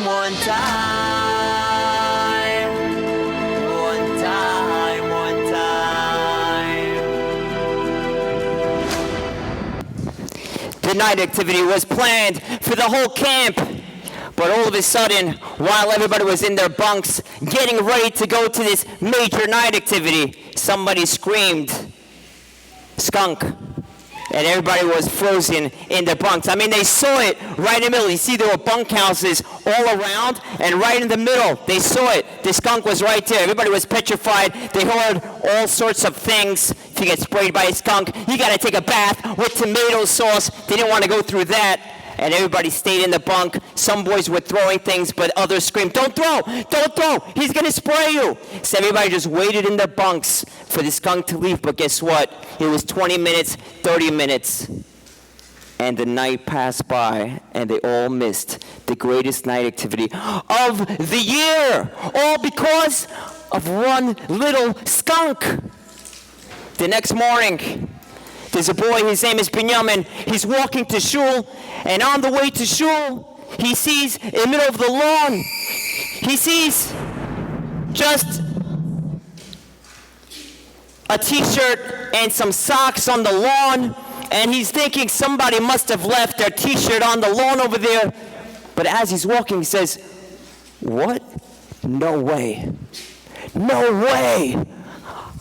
one time, one time, one time. The night activity was planned for the whole camp, but all of a sudden, while everybody was in their bunks getting ready to go to this major night activity, somebody screamed, "Skunk." And everybody was frozen in their bunks. I mean, they saw it right in the middle. You see, there were bunkhouses all around, and right in the middle, they saw it. The skunk was right there. Everybody was petrified. They heard all sorts of things. If you get sprayed by a skunk, you got to take a bath with tomato sauce. They didn't want to go through that. And everybody stayed in the bunk. Some boys were throwing things, but others screamed, "Don't throw! Don't throw! He's going to spray you!" So everybody just waited in their bunks for the skunk to leave. But guess what? It was 20 minutes, 30 minutes. And the night passed by, and they all missed the greatest night activity of the year. All because of one little skunk. The next morning, there's a boy, his name is Binyamin. He's walking to shul, and on the way to shul, he sees in the middle of the lawn, he sees just a t-shirt and some socks on the lawn, and he's thinking somebody must have left their t-shirt on the lawn over there. But as he's walking, he says, "What? No way. No way.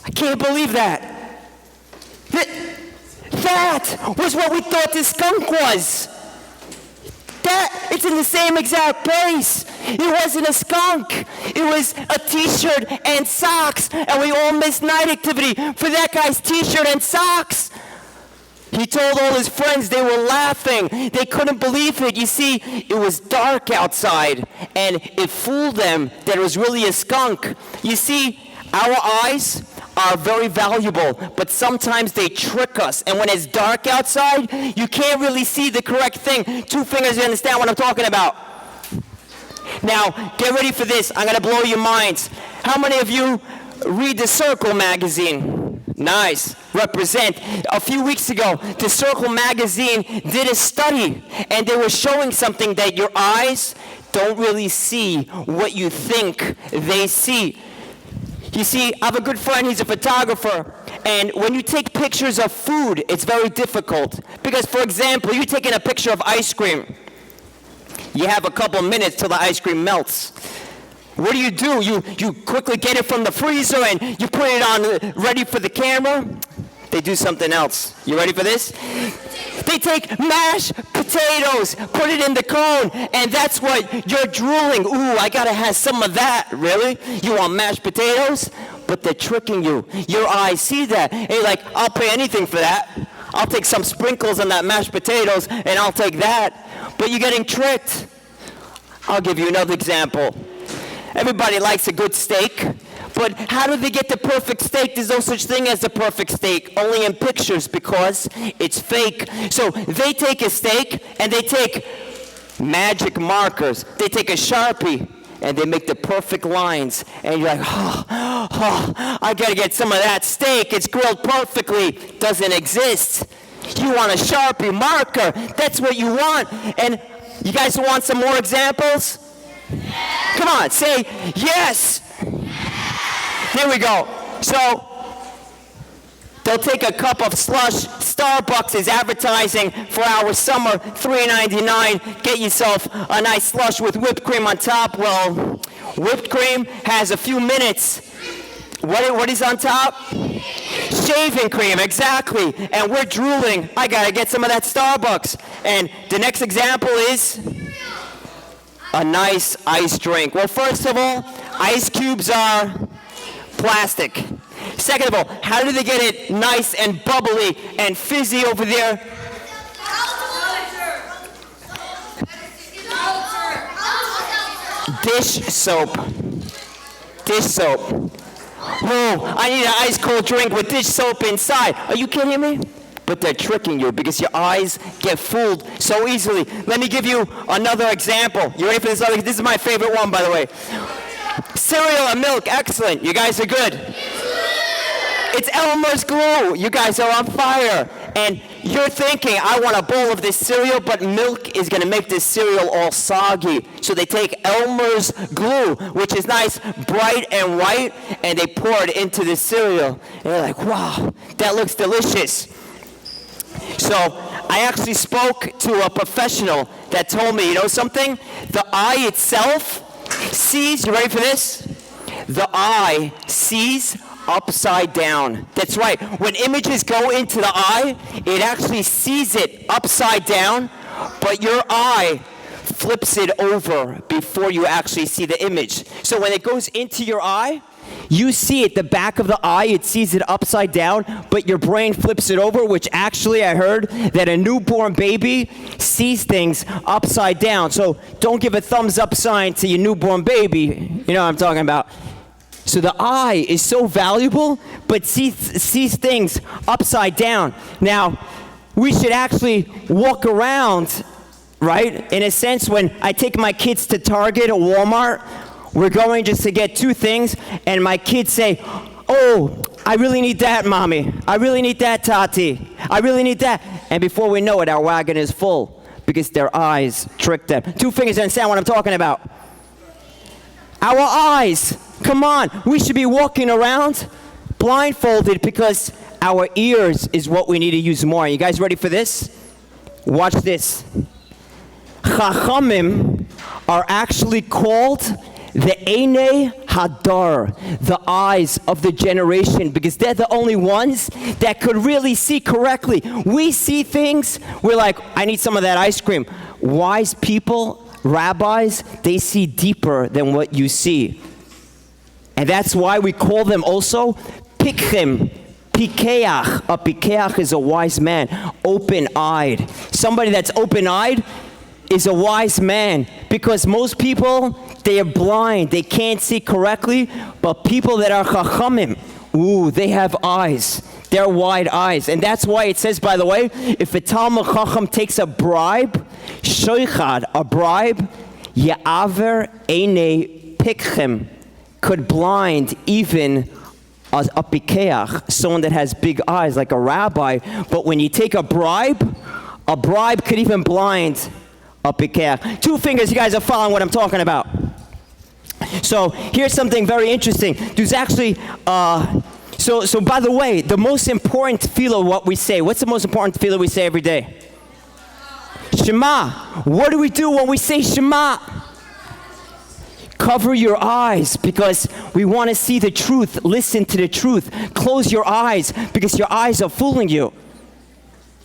I can't believe that. That was what we thought this skunk was. It's in the same exact place. It wasn't a skunk. It was a t-shirt and socks, and we all missed night activity for that guy's t-shirt and socks." He told all his friends. They were laughing. They couldn't believe it. You see, it was dark outside, and it fooled them that it was really a skunk. You see, our eyes are very valuable, but sometimes they trick us. And when it's dark outside, you can't really see the correct thing. Two fingers, you understand what I'm talking about? Now, get ready for this. I'm going to blow your minds. How many of you read the Circle magazine? Nice. Represent. A few weeks ago, the Circle magazine did a study, and they were showing something that your eyes don't really see what you think they see. You see, I have a good friend, he's a photographer, and when you take pictures of food, it's very difficult. Because, for example, you're taking a picture of ice cream. You have a couple minutes till the ice cream melts. What do? You quickly get it from the freezer and you put it on ready for the camera. They do something else. You ready for this? They take mashed potatoes, put it in the cone, and that's what you're drooling. Ooh, I gotta have some of that. Really? You want mashed potatoes? But they're tricking you. Your eyes see that. And you're like, "I'll pay anything for that. I'll take some sprinkles on that mashed potatoes, and I'll take that." But you're getting tricked. I'll give you another example. Everybody likes a good steak. But how do they get the perfect steak? There's no such thing as the perfect steak, only in pictures, because it's fake. So they take a steak and they take magic markers. They take a Sharpie and they make the perfect lines. And you're like, I gotta get some of that steak. It's grilled perfectly. Doesn't exist. You want a Sharpie marker. That's what you want. And you guys want some more examples? Yes. Come on, say yes. Here we go. So, they'll take a cup of slush. Starbucks is advertising for our summer $3.99. Get yourself a nice slush with whipped cream on top. Well, whipped cream has a few minutes. What is on top? Shaving cream, exactly. And we're drooling. I gotta get some of that Starbucks. And the next example is a nice ice drink. Well, first of all, ice cubes are plastic. Second of all, how do they get it nice and bubbly and fizzy over there? Dish soap. Dish soap. Whoa, I need an ice cold drink with dish soap inside. Are you kidding me? But they're tricking you because your eyes get fooled so easily. Let me give you another example. You ready for this? This is my favorite one, by the way. Cereal and milk, excellent. You guys are good. It's Elmer's glue. You guys are on fire. And you're thinking, I want a bowl of this cereal, but milk is going to make this cereal all soggy. So they take Elmer's glue, which is nice, bright and white, and they pour it into the cereal. And they're like, wow, that looks delicious. So I actually spoke to a professional that told me, you know something? The eye itself sees, you ready for this? The eye sees upside down. That's right. When images go into the eye, it actually sees it upside down, but your eye flips it over before you actually see the image. So when it goes into your eye, you see it, the back of the eye, it sees it upside down, but your brain flips it over, which actually I heard that a newborn baby sees things upside down. So don't give a thumbs up sign to your newborn baby. You know what I'm talking about. So the eye is so valuable, but sees things upside down. Now, we should actually walk around, right? In a sense, when I take my kids to Target or Walmart, we're going just to get two things, and my kids say, oh, I really need that, Mommy. I really need that, Tati. I really need that. And before we know it, our wagon is full because their eyes trick them. Two fingers, understand what I'm talking about? Our eyes. Come on, we should be walking around blindfolded because our ears is what we need to use more. You guys ready for this? Watch this. Chachamim are actually called the Einei Hadar, the eyes of the generation, because they're the only ones that could really see correctly. We see things, we're like, I need some of that ice cream. Wise people, rabbis, they see deeper than what you see. And that's why we call them also Pikchim, Pikeach. A Pikeach is a wise man, open-eyed. Somebody that's open-eyed is a wise man, because most people, they are blind, they can't see correctly, but people that are Chachamim, ooh, they have eyes. They're wide eyes. And that's why it says, by the way, if a Talmud Chacham takes a bribe, shoichad, a bribe, Ya'aver Einei Pikchim, could blind even a pikeach, someone that has big eyes, like a rabbi. But when you take a bribe could even blind a pikeach. Two fingers, you guys are following what I'm talking about. So here's something very interesting. There's actually, so by the way, the most important tefillah, what we say, what's the most important tefillah we say every day? Shema. What do we do when we say Shema? Cover your eyes because we want to see the truth. Listen to the truth. Close your eyes because your eyes are fooling you.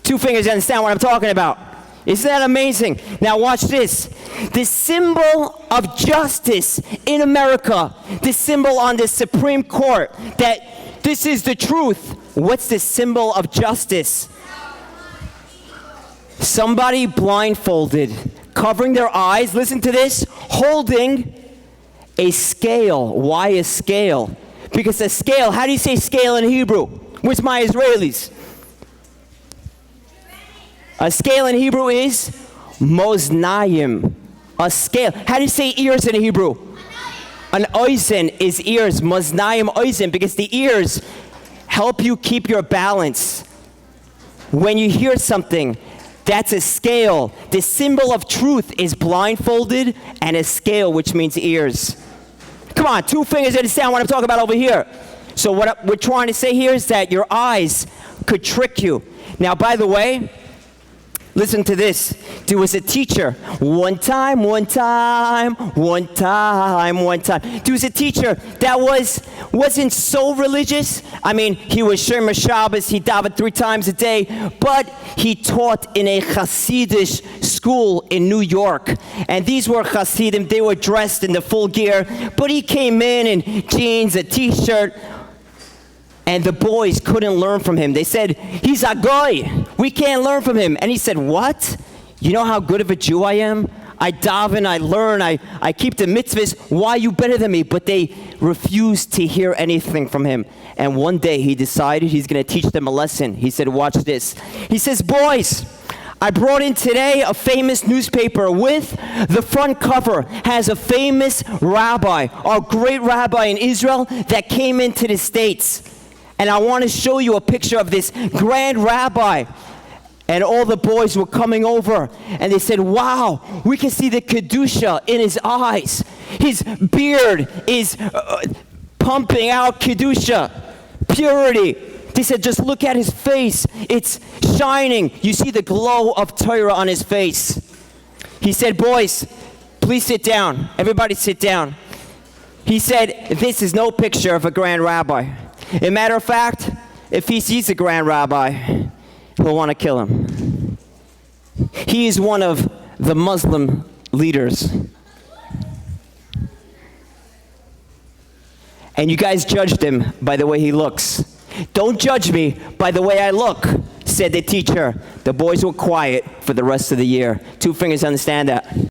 Two fingers, you understand what I'm talking about? Isn't that amazing? Now watch this. The symbol of justice in America, the symbol on the Supreme Court, that this is the truth. What's the symbol of justice? Somebody blindfolded, covering their eyes, listen to this, holding a scale. Why a scale? Because a scale, how do you say scale in Hebrew? Where's my Israelis? A scale in Hebrew is moznayim. A scale. How do you say ears in Hebrew? An oizen is ears. Moznayim oizen, because the ears help you keep your balance. When you hear something, that's a scale. The symbol of truth is blindfolded, and a scale, which means ears. Come on, two fingers, understand what I'm talking about over here. So what we're trying to say here is that your eyes could trick you. Now, by the way, listen to this. There was a teacher. One time. There was a teacher that wasn't so religious. I mean, he was Shomer Shabbos, he davened 3 times a day, but he taught in a Hasidic school in New York. And these were Hasidim. They were dressed in the full gear, but he came in jeans, a t-shirt, and the boys couldn't learn from him. They said, he's a goy. We can't learn from him. And he said, what? You know how good of a Jew I am? I daven, I learn, I keep the mitzvahs. Why are you better than me? But they refused to hear anything from him. And one day he decided he's going to teach them a lesson. He said, watch this. He says, boys, I brought in today a famous newspaper with the front cover has a famous rabbi, a great rabbi in Israel that came into the States. And I want to show you a picture of this grand rabbi. And all the boys were coming over, and they said, wow, we can see the Kedusha in his eyes. His beard is pumping out Kedusha, purity. They said, just look at his face. It's shining. You see the glow of Torah on his face. He said, boys, please sit down. Everybody sit down. He said, this is no picture of a grand rabbi. As a matter of fact, if he sees a grand rabbi, he'll want to kill him. He is one of the Muslim leaders. And you guys judged him by the way he looks. Don't judge me by the way I look, said the teacher. The boys were quiet for the rest of the year. Two fingers, understand that.